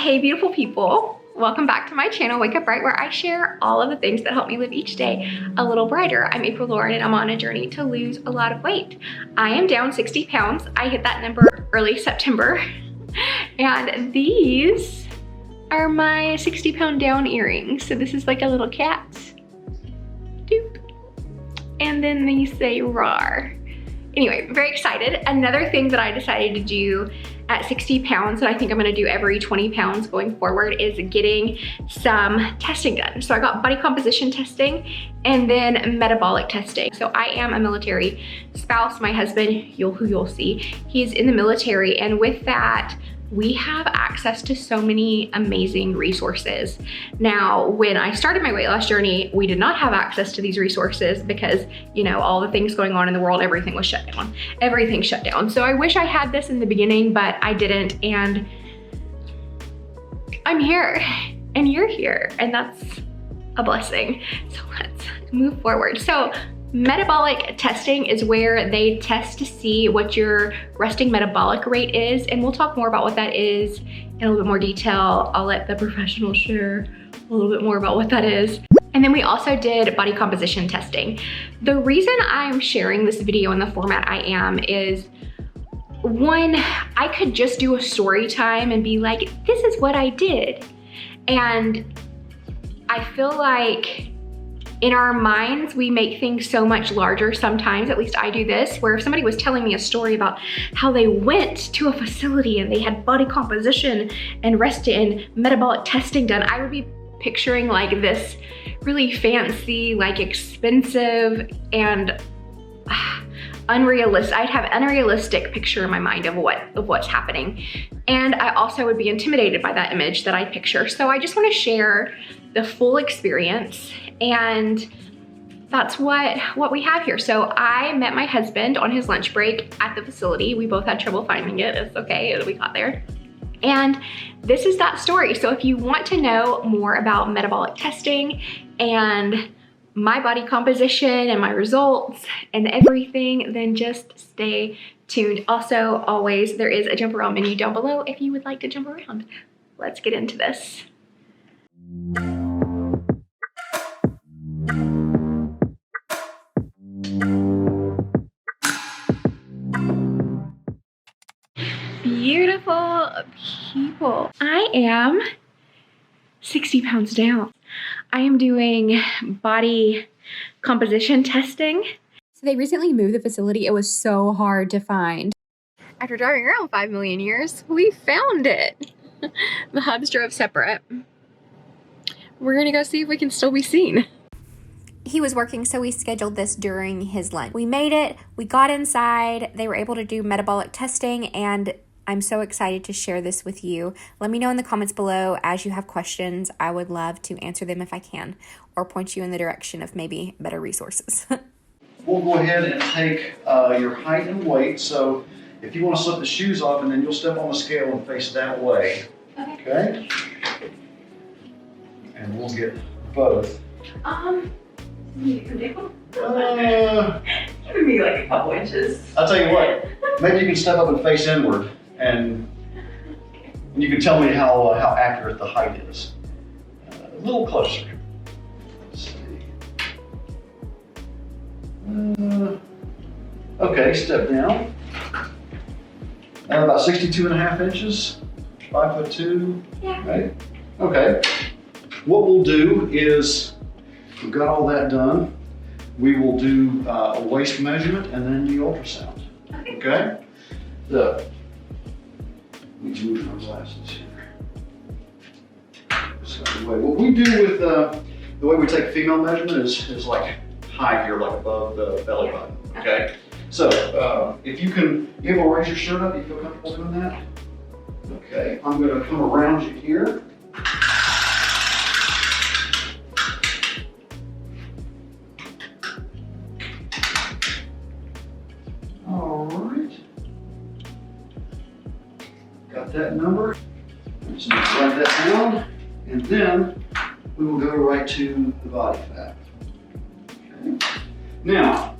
Hey beautiful people, welcome back to my channel, Wake Up Bright, where I share all of the things that help me live each day a little brighter. I'm April Lauren and I'm on a journey to lose a lot of weight. I am down 60 pounds. I hit that number early September. And these are my 60-pound down earrings. So this is like a little cat. Doop. And then these say RAR. Anyway, very excited. Another thing that I decided to do at 60 pounds that I think I'm gonna do every 20 pounds going forward is getting some testing done. So I got body composition testing and then metabolic testing. So I am a military spouse. My husband, who you'll see, he's in the military, and with that, we have access to so many amazing resources. Now, when I started my weight loss journey, we did not have access to these resources because, you know, all the things going on in the world, everything was shut down. Everything shut down. So I wish I had this in the beginning, but I didn't. And I'm here and you're here, and that's a blessing. So let's move forward. So metabolic testing is where they test to see what your resting metabolic rate is, and we'll talk more about what that is in a little bit more detail. I'll let the professionals share a little bit more about what that is. And then we also did body composition testing. The reason I'm sharing this video in the format I am is, one, I could just do a story time and be like, this is what I did. And I feel like in our minds, we make things so much larger sometimes, at least I do this, where if somebody was telling me a story about how they went to a facility and they had body composition and rest and metabolic testing done, I would be picturing like this really fancy, like expensive and unrealistic. I'd have an unrealistic picture in my mind of what's happening. And I also would be intimidated by that image that I picture. So I just want to share the full experience, and that's what we have here. So I met my husband on his lunch break at the facility. We both had trouble finding it. It's okay, we got there. And this is that story. So if you want to know more about metabolic testing and my body composition and my results and everything, then just stay tuned. Also, always, there is a jump around menu down below if you would like to jump around. Let's get into this. Beautiful people. I am 60 pounds down. I am doing body composition testing. So they recently moved the facility. It was so hard to find. After driving around 5 million years, we found it. The hubs drove separate. We're gonna go see if we can still be seen. He was working, so we scheduled this during his lunch. We made it, we got inside, they were able to do metabolic testing, and I'm so excited to share this with you. Let me know in the comments below as you have questions. I would love to answer them if I can, or point you in the direction of maybe better resources. We'll go ahead and take your height and weight. So if you want to slip the shoes off, and then you'll step on the scale and face that way. Okay? And we'll get both. Give me like a couple inches. I'll tell you what, maybe you can step up and face inward, and you can tell me how accurate the height is. A little closer. Let's see. Okay, step down. About 62.5 inches, 5'2". Yeah. Right? Okay. What we'll do is, we've got all that done. We will do a waist measurement and then the ultrasound. Okay? So, let me move my glasses here. So what we do with the way we take female measurement is like high here, like above the belly button. Okay? So if you able to raise your shirt up, you feel comfortable doing that? Okay. I'm going to come around you here. That number. Just write that down, and then we will go right to the body fat. Okay. Now,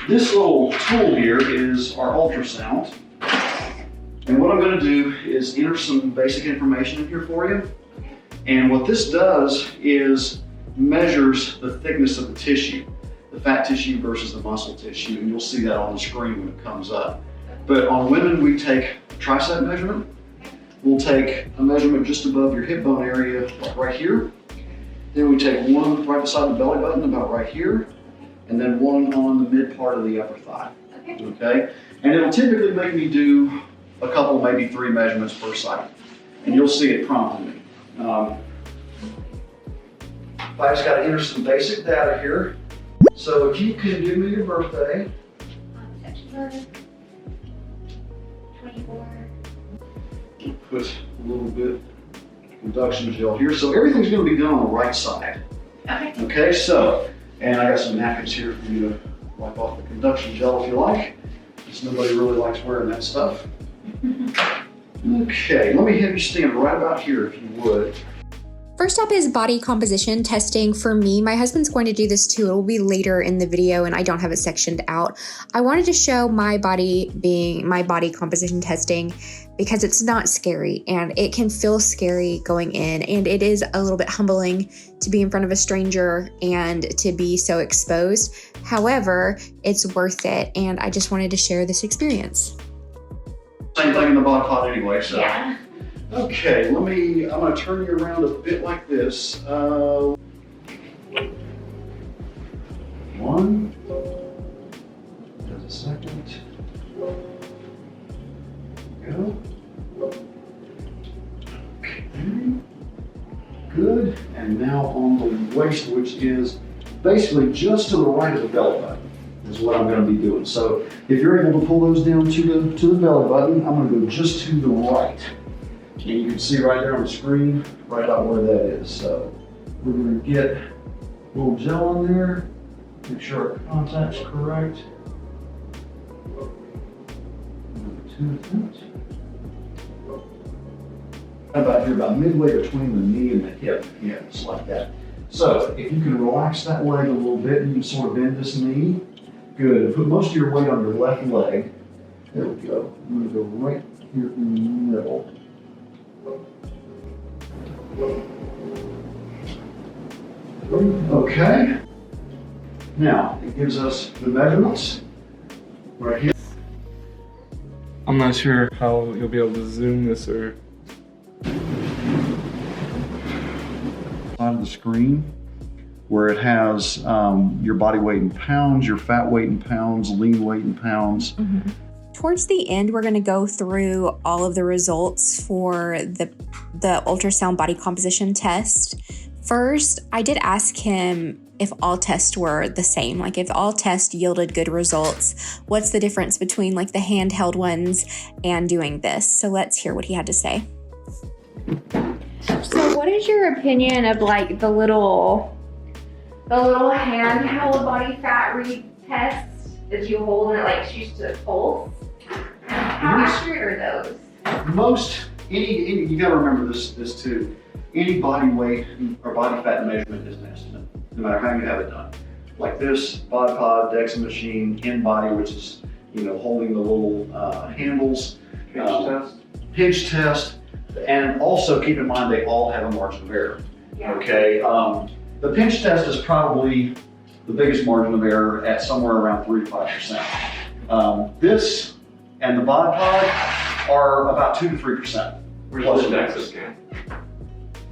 this little tool here is our ultrasound. And what I'm going to do is enter some basic information in here for you. And what this does is measures the thickness of the tissue, the fat tissue versus the muscle tissue, and you'll see that on the screen when it comes up. But on women, we take a tricep measurement. We'll take a measurement just above your hip bone area, like right here. Then we take one right beside the belly button, about right here, and then one on the mid part of the upper thigh. Okay? And it'll typically make me do a couple, maybe 3 measurements per cycle. And you'll see it prompting me. I just got to enter some basic data here. So if you can do me your birthday. September 24. Put a little bit induction gel here. So everything's going to be done on the right side. Okay. Okay, so, and I got some napkins here for you to wipe off the conduction gel if you like. Because nobody really likes wearing that stuff. Okay, let me have you stand right about here if you would. First up is body composition testing for me. My husband's going to do this too. It will be later in the video and I don't have it sectioned out. I wanted to show my body composition testing because it's not scary and it can feel scary going in, and it is a little bit humbling to be in front of a stranger and to be so exposed. However, it's worth it, and I just wanted to share this experience. Same thing in the body pod anyway, so. Yeah. Okay, I'm gonna turn you around a bit like this. One, just a second. Go. Okay, good. And now on the waist, which is basically just to the right of the belly button, is what I'm gonna be doing. So if you're able to pull those down to the belly button, I'm gonna go just to the right. And you can see right there on the screen, right about where that is. So we're going to get a little gel on there, make sure our contact's correct. Number 2 attempt. About here, about midway between the knee and the hip. Yeah, just like that. So if you can relax that leg a little bit, you can sort of bend this knee. Good. Put most of your weight on your left leg. There we go. I'm going to go right here in the middle. Okay. Now, it gives us the measurements right here. I'm not sure how you'll be able to zoom this or... On the screen where it has your body weight in pounds, your fat weight in pounds, lean weight in pounds. Mm-hmm. Towards the end, we're going to go through all of the results for the ultrasound body composition test. First, I did ask him if all tests were the same, like if all tests yielded good results, what's the difference between like the handheld ones and doing this? So let's hear what he had to say. So what is your opinion of like the little handheld body fat read tests that you hold and it like shoots to the pulse? How accurate are those? You gotta remember this too. Any body weight or body fat measurement is an estimate, no matter how you have it done. Like this, body pod, DEXA machine, in body, which is, holding the little handles. Pinch test. And also keep in mind, they all have a margin of error. Yeah. Okay, the pinch test is probably the biggest margin of error at somewhere around 3 to 5%. This and the body pod are about 2 to 3%. Where's the DEXA scan?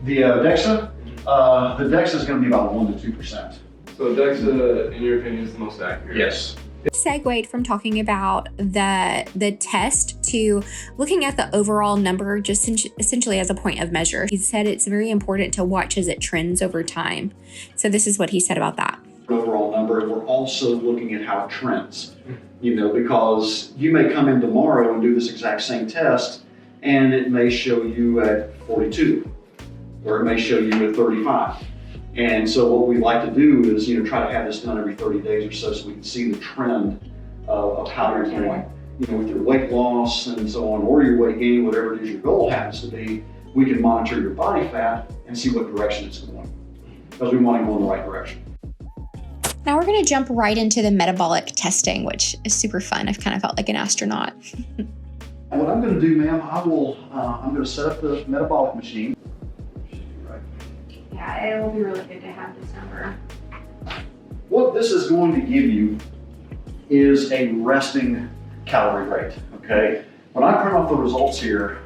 The DEXA? The DEXA is going to be about 1 to 2%. So DEXA, in your opinion, is the most accurate? Yes. Segued from talking about the test to looking at the overall number, just essentially as a point of measure. He said it's very important to watch as it trends over time. So this is what he said about that. Overall number, and we're also looking at how it trends. Because you may come in tomorrow and do this exact same test, and it may show you at 42, or it may show you at 35. And so what we like to do is, try to have this done every 30 days or so we can see the trend of how you're doing. With your weight loss and so on, or your weight gain, whatever it is your goal happens to be, we can monitor your body fat and see what direction it's going. Because we want to go in the right direction. Now we're going to jump right into the metabolic testing, which is super fun. I've kind of felt like an astronaut. What I'm going to do, ma'am, I'm going to set up the metabolic machine. Yeah, it'll be really good to have this number. What this is going to give you is a resting calorie rate, okay? When I print off the results here,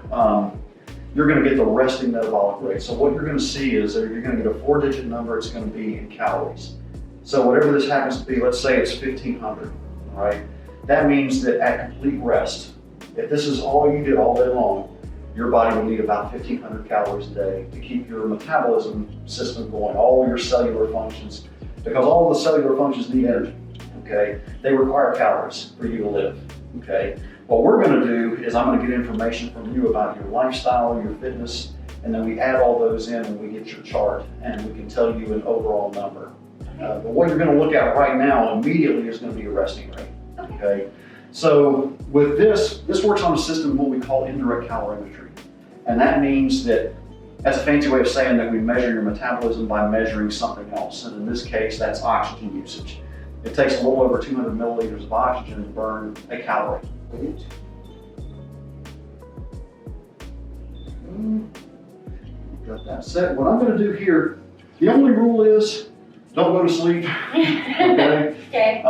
you're going to get the resting metabolic rate. So what you're going to see is that you're going to get a 4-digit number. It's going to be in calories. So whatever this happens to be, let's say it's 1,500, all right? That means that at complete rest, if this is all you did all day long, your body will need about 1,500 calories a day to keep your metabolism system going, all your cellular functions, because all the cellular functions need energy, okay? They require calories for you to live, okay? What we're gonna do is I'm gonna get information from you about your lifestyle, your fitness, and then we add all those in and we get your chart and we can tell you an overall number. But what you're gonna look at right now immediately is gonna be your resting rate, okay? So with this works on a system what we call indirect calorimetry. And that means that, that's a fancy way of saying that we measure your metabolism by measuring something else. And in this case, that's oxygen usage. It takes a little over 200 milliliters of oxygen to burn a calorie. Got that set. What I'm going to do here, the only rule is don't go to sleep. Okay? Okay.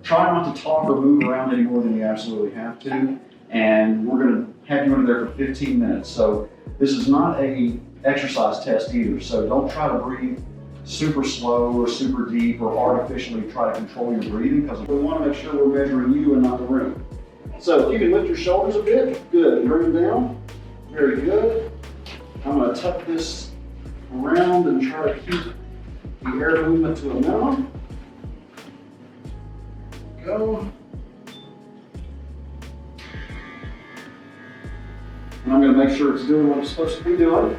Try not to talk or move around any more than you absolutely have to. And we're going to have you under there for 15 minutes. So this is not a exercise test either. So don't try to breathe super slow or super deep or artificially try to control your breathing, because we want to make sure we're measuring you and not the room. So if you can lift your shoulders a bit, good, and bring them down. Very good. I'm going to tuck this around and try to keep the air movement to a minimum. Go. And I'm going to make sure it's doing what it's supposed to be doing.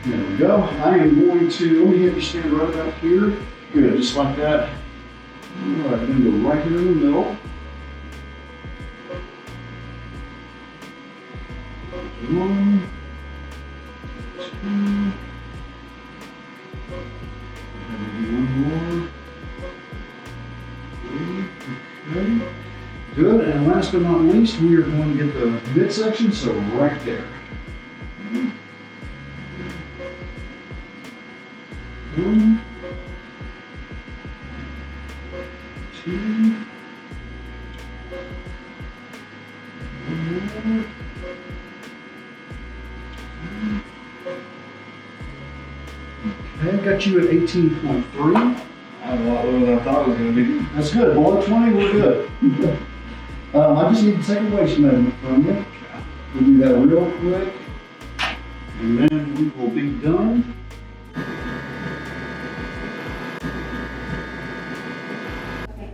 There we go. I am going to, let me have you stand right about here. Good, just like that. All right, I'm going to go right here in the middle. One, two. One more. Okay. Good, and last but not least, we are going to get the midsection, so right there. One, two, one more. Okay, got you at 18.3. A lot lower than I thought it was going to be. That's good. Below 20, we're good. I just need to take a waist measurement from you. We'll do that real quick, and then we will be done.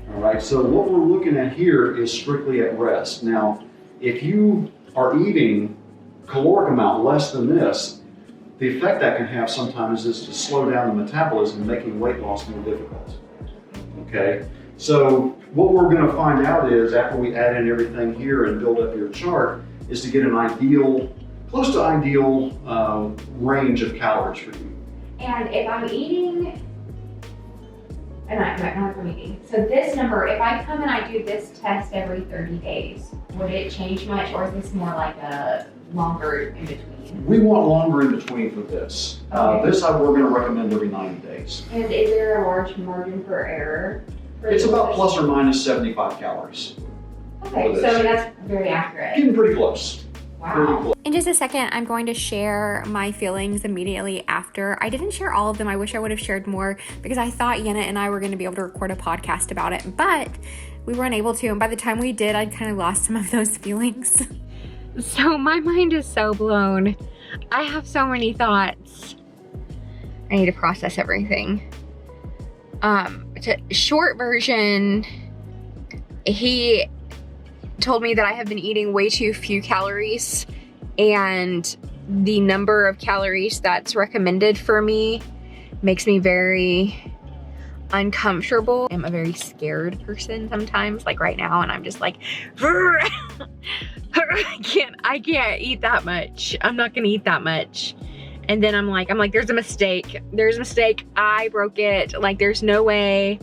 All right, so what we're looking at here is strictly at rest. Now, if you are eating caloric amount less than this, the effect that can have sometimes is to slow down the metabolism, making weight loss more difficult. Okay, so what we're going to find out is, after we add in everything here and build up your chart, is to get an ideal, close to ideal range of calories for you. And if I'm eating, and I'm not from eating, so this number, if I come and I do this test every 30 days, would it change much, or is this more like a longer in between? We want longer in between for this. Okay. This we're going to recommend every 90 days. And is there a large margin for error? It's about plus or minus 75 calories. Okay, so that's very accurate. Getting pretty close. Wow. In just a second, I'm going to share my feelings immediately after. I didn't share all of them. I wish I would have shared more because I thought Yenna and I were going to be able to record a podcast about it, but we weren't able to. And by the time we did, I'd kind of lost some of those feelings. So my mind is so blown. I have so many thoughts. I need to process everything. Short version, he told me that I have been eating way too few calories, and the number of calories that's recommended for me makes me very uncomfortable. I'm a very scared person sometimes, like right now, and I'm just like, I can't eat that much. I'm not gonna eat that much. And then I'm like, there's a mistake. There's a mistake. I broke it. Like, there's no way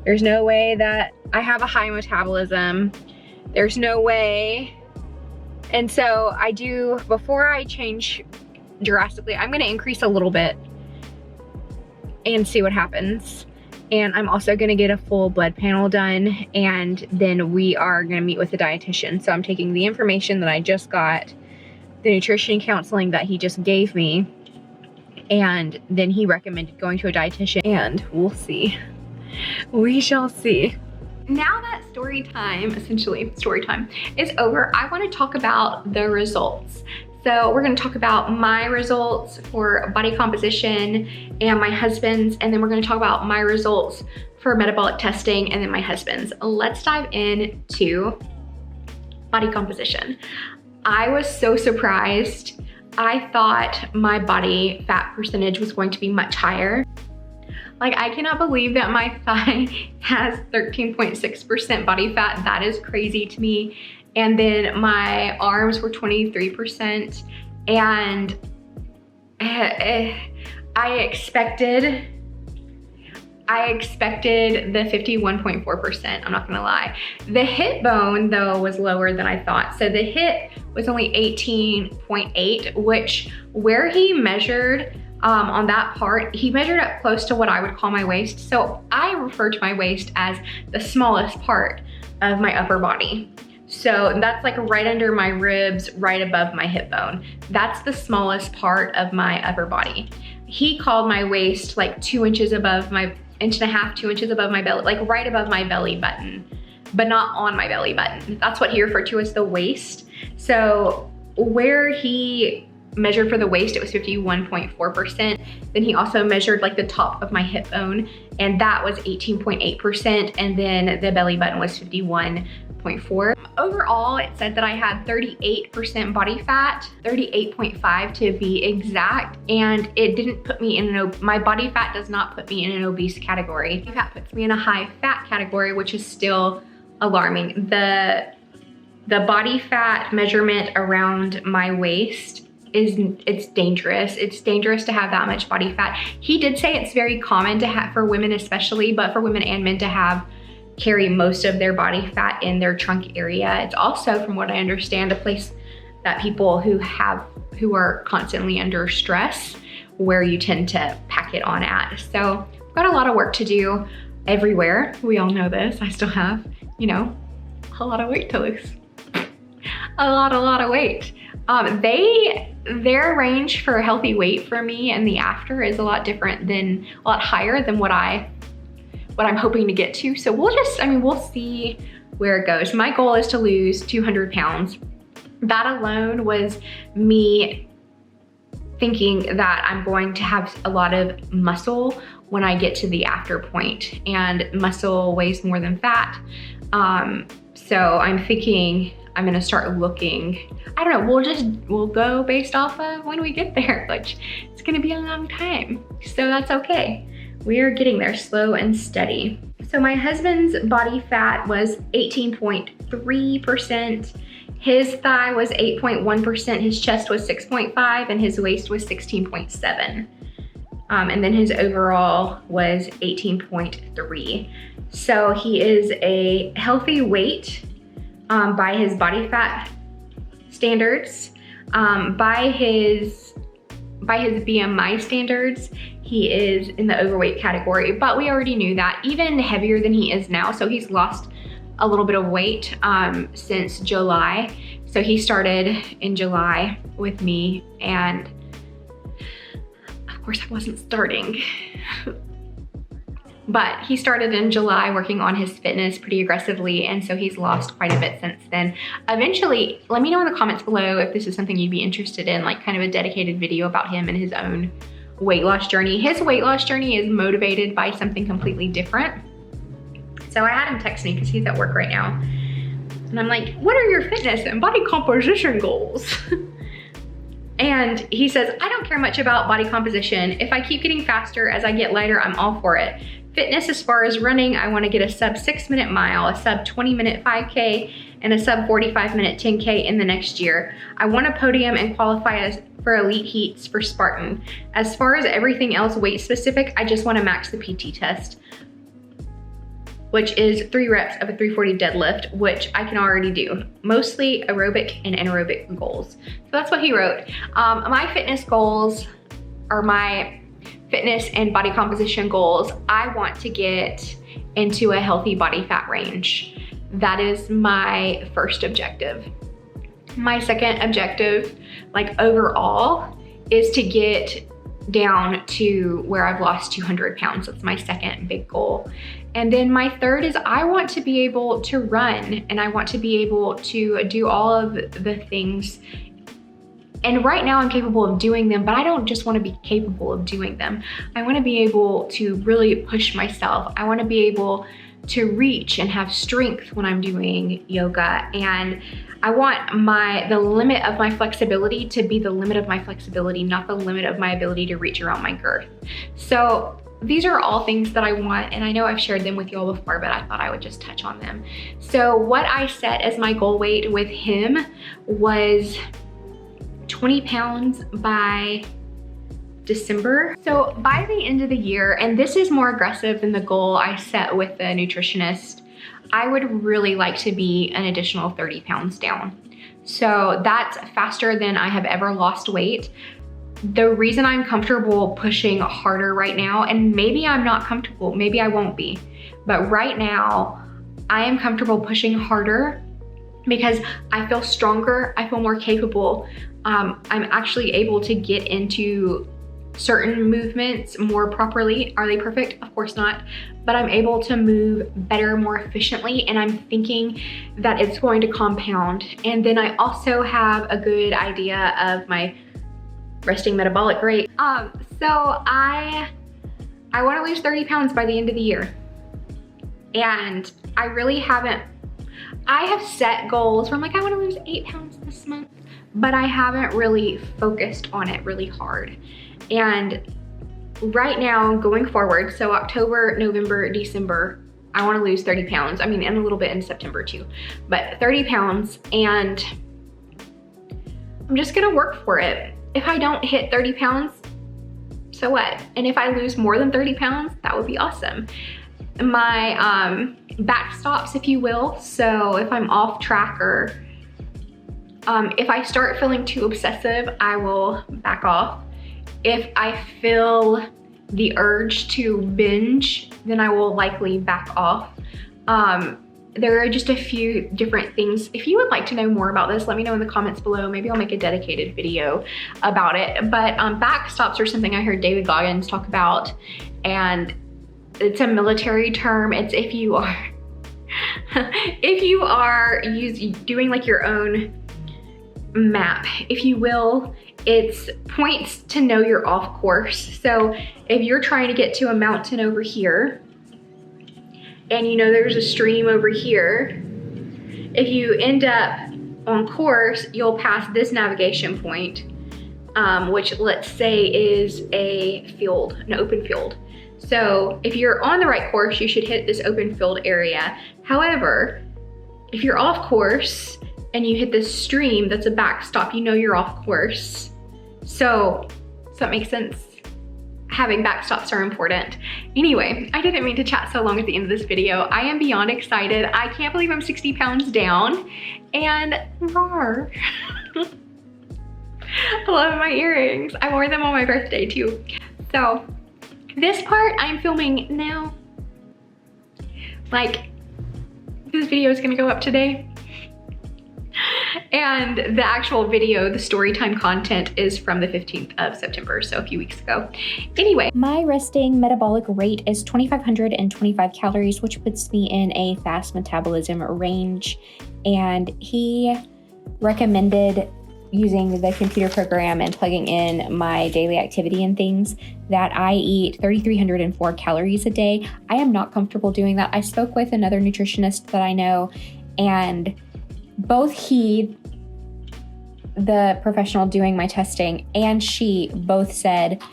that I have a high metabolism. There's no way. And so I do, before I change drastically, I'm gonna increase a little bit and see what happens. And I'm also gonna get a full blood panel done, and then we are gonna meet with a dietitian. So I'm taking the information that I just got, the nutrition counseling that he just gave me, and then he recommended going to a dietitian, and we'll see. We shall see. Now that essentially story time is over, I want to talk about the results. So we're going to talk about my results for body composition and my husband's, and then we're going to talk about my results for metabolic testing and then my husband's. Let's dive into body composition. I was so surprised. I thought my body fat percentage was going to be much higher. Like, I cannot believe that my thigh has 13.6% body fat. That is crazy to me. And then my arms were 23%. And I expected the 51.4%, I'm not gonna lie. The hip bone though was lower than I thought. So the hip was only 18.8, which where he measured on that part, he measured up close to what I would call my waist. So I refer to my waist as the smallest part of my upper body. So that's like right under my ribs, right above my hip bone. That's the smallest part of my upper body. He called my waist like 2 inches above my, 1.5 inches, 2 inches above my belly, like right above my belly button, but not on my belly button. That's what he referred to as the waist. So where he measured for the waist, it was 51.4%. Then he also measured like the top of my hip bone, and that was 18.8%. And then the belly button was 51.4. Overall, it said that I had 38% body fat, 38.5 to be exact. And it didn't put me in my body fat does not put me in an obese category. Body fat puts me in a high fat category, which is still alarming. The body fat measurement around my waist it's dangerous. It's dangerous to have that much body fat. He did say it's very common to have, for women especially, but for women and men to carry most of their body fat in their trunk area. It's also, from what I understand, a place that people who are constantly under stress, where you tend to pack it on at. So I've got a lot of work to do everywhere. We all know this. I still have, a lot of weight to lose. A lot of weight. Their range for a healthy weight for me and the after is a lot higher than what I'm hoping to get to. So we'll see where it goes. My goal is to lose 200 pounds. That alone was me thinking that I'm going to have a lot of muscle when I get to the after point, and muscle weighs more than fat. So I'm thinking I'm gonna start looking, I don't know, we'll go based off of when we get there, which it's gonna be a long time. So that's okay. We are getting there slow and steady. So my husband's body fat was 18.3%. His thigh was 8.1%, his chest was 6.5, and his waist was 16.7. And then his overall was 18.3. So he is a healthy weight by his body fat standards. By his BMI standards, he is in the overweight category, but we already knew that, even heavier than he is now. So he's lost a little bit of weight since July. So he started in July with me, and of course I wasn't starting. But he started in July working on his fitness pretty aggressively, and so he's lost quite a bit since then. Eventually, let me know in the comments below if this is something you'd be interested in, like kind of a dedicated video about him and his own weight loss journey. His weight loss journey is motivated by something completely different. So I had him text me because he's at work right now. And I'm like, what are your fitness and body composition goals? And he says, I don't care much about body composition. If I keep getting faster as I get lighter, I'm all for it. Fitness as far as running, I want to get a sub 6-minute mile, a sub 20-minute 5K, and a sub 45-minute 10K in the next year. I want to podium and qualify for elite heats for Spartan. As far as everything else weight specific, I just want to max the PT test, which is 3 reps of a 340 deadlift, which I can already do. Mostly aerobic and anaerobic goals. So that's what he wrote. My fitness goals are my fitness and body composition goals. I want to get into a healthy body fat range. That is my first objective. My second objective, like overall, is to get down to where I've lost 200 pounds. That's my second big goal. And then my third is I want to be able to run, and I want to be able to do all of the things. And right now I'm capable of doing them, but I don't just want to be capable of doing them. I want to be able to really push myself. I want to be able to reach and have strength when I'm doing yoga. And I want the limit of my flexibility to be the limit of my flexibility, not the limit of my ability to reach around my girth. So these are all things that I want, and I know I've shared them with y'all before, but I thought I would just touch on them. So what I set as my goal weight with him was 20 pounds by December. So by the end of the year, and this is more aggressive than the goal I set with the nutritionist, I would really like to be an additional 30 pounds down. So that's faster than I have ever lost weight. The reason I'm comfortable pushing harder right now, and maybe I'm not comfortable, maybe I won't be, but right now I am comfortable pushing harder because I feel stronger, I feel more capable. I'm actually able to get into certain movements more properly. Are they perfect? Of course not. But I'm able to move better, more efficiently, and I'm thinking that it's going to compound. And then I also have a good idea of my resting metabolic rate. So I want to lose 30 pounds by the end of the year. And I really haven't, I have set goals where I'm like, I want to lose 8 pounds this month, but I haven't really focused on it really hard. And right now, going forward, so October, November, December, I want to lose 30 pounds. I mean, and a little bit in September too, but 30 pounds, and I'm just gonna work for it. If I don't hit 30 pounds, so what? And if I lose more than 30 pounds, that would be awesome. My backstops, if you will, so if I'm off track or if I start feeling too obsessive, I will back off. If I feel the urge to binge, then I will likely back off. There are just a few different things. If you would like to know more about this, let me know in the comments below. Maybe I'll make a dedicated video about it. But backstops are something I heard David Goggins talk about, and it's a military term. It's if you are doing like your own map, if you will. It's points to know you're off course. So if you're trying to get to a mountain over here, and you know there's a stream over here, if you end up on course, you'll pass this navigation point, which let's say is a field, an open field. So if you're on the right course, you should hit this open field area. However, if you're off course and you hit this stream that's a backstop, you know you're off course. So does that make sense? Having backstops are important. Anyway, I didn't mean to chat so long at the end of this video. I am beyond excited. I can't believe I'm 60 pounds down, and rawr. I love my earrings. I wore them on my birthday too. So this part I'm filming now. Like, this video is gonna go up today. And the actual video, the Storytime content, is from the 15th of September, so a few weeks ago. Anyway. My resting metabolic rate is 2,525 calories, which puts me in a fast metabolism range. And he recommended using the computer program and plugging in my daily activity and things that I eat 3,304 calories a day. I am not comfortable doing that. I spoke with another nutritionist that I know, and both he, the professional doing my testing, and she both said,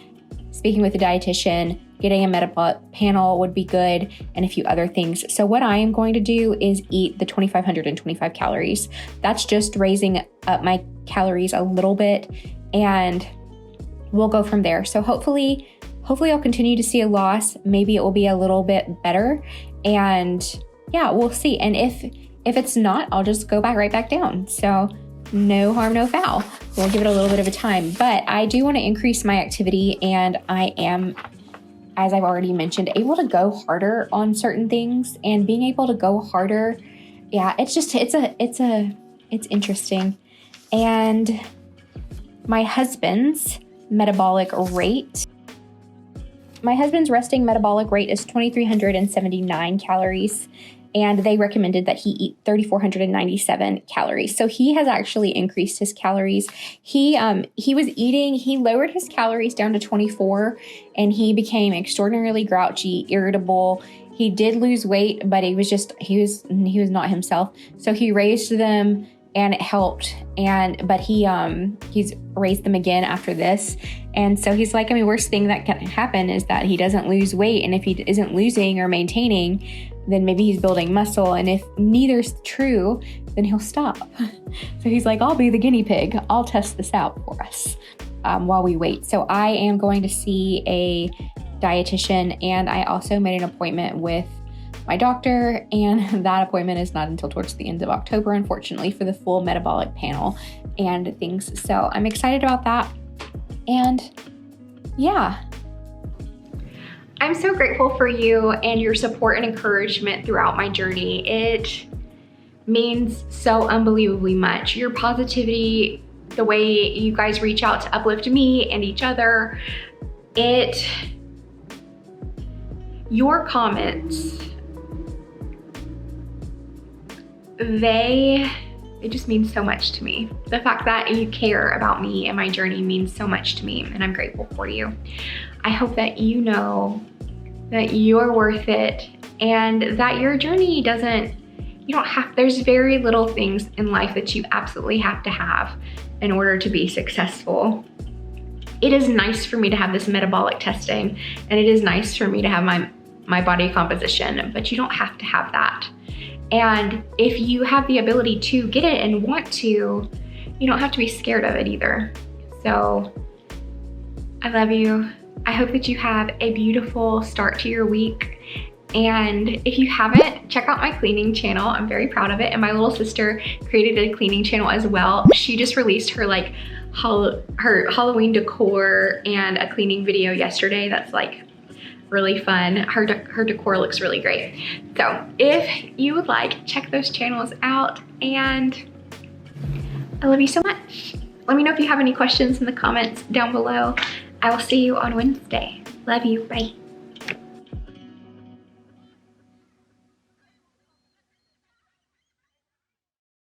speaking with the dietitian, getting a metabolic panel would be good, and a few other things. So what I am going to do is eat the 2,525 calories. That's just raising up my calories a little bit, and we'll go from there. So hopefully I'll continue to see a loss. Maybe it will be a little bit better, and yeah, we'll see. And if it's not, I'll just go right back down. So no harm, no foul. We'll give it a little bit of a time, but I do want to increase my activity, and I am, as I've already mentioned, able to go harder on certain things. And being able to go harder, yeah, it's interesting. And my husband's resting metabolic rate is 2,379 calories, and they recommended that he eat 3,497 calories. So he has actually increased his calories. He lowered his calories down to 24, and he became extraordinarily grouchy, irritable. He did lose weight, but he was not himself. So he raised them, and it helped. But he's raised them again after this. And so he's like, worst thing that can happen is that he doesn't lose weight. And if he isn't losing or maintaining, then maybe he's building muscle. And if neither's true, then he'll stop. So he's like, I'll be the guinea pig. I'll test this out for us while we wait. So I am going to see a dietitian, and I also made an appointment with my doctor, and that appointment is not until towards the end of October, unfortunately, for the full metabolic panel and things. So I'm excited about that. And yeah. I'm so grateful for you and your support and encouragement throughout my journey. It means so unbelievably much. Your positivity, the way you guys reach out to uplift me and each other, your comments, it just means so much to me. The fact that you care about me and my journey means so much to me, and I'm grateful for you. I hope that you know that you're worth it, and that your journey there's very little things in life that you absolutely have to have in order to be successful. It is nice for me to have this metabolic testing, and it is nice for me to have my body composition, but you don't have to have that. And if you have the ability to get it and want to, you don't have to be scared of it either. So I love you. I hope that you have a beautiful start to your week. And if you haven't, check out my cleaning channel. I'm very proud of it. And my little sister created a cleaning channel as well. She just released her her Halloween decor and a cleaning video yesterday. That's really fun. Her decor looks really great. So if you would like, check those channels out, and I love you so much. Let me know if you have any questions in the comments down below. I will see you on Wednesday. Love you, bye.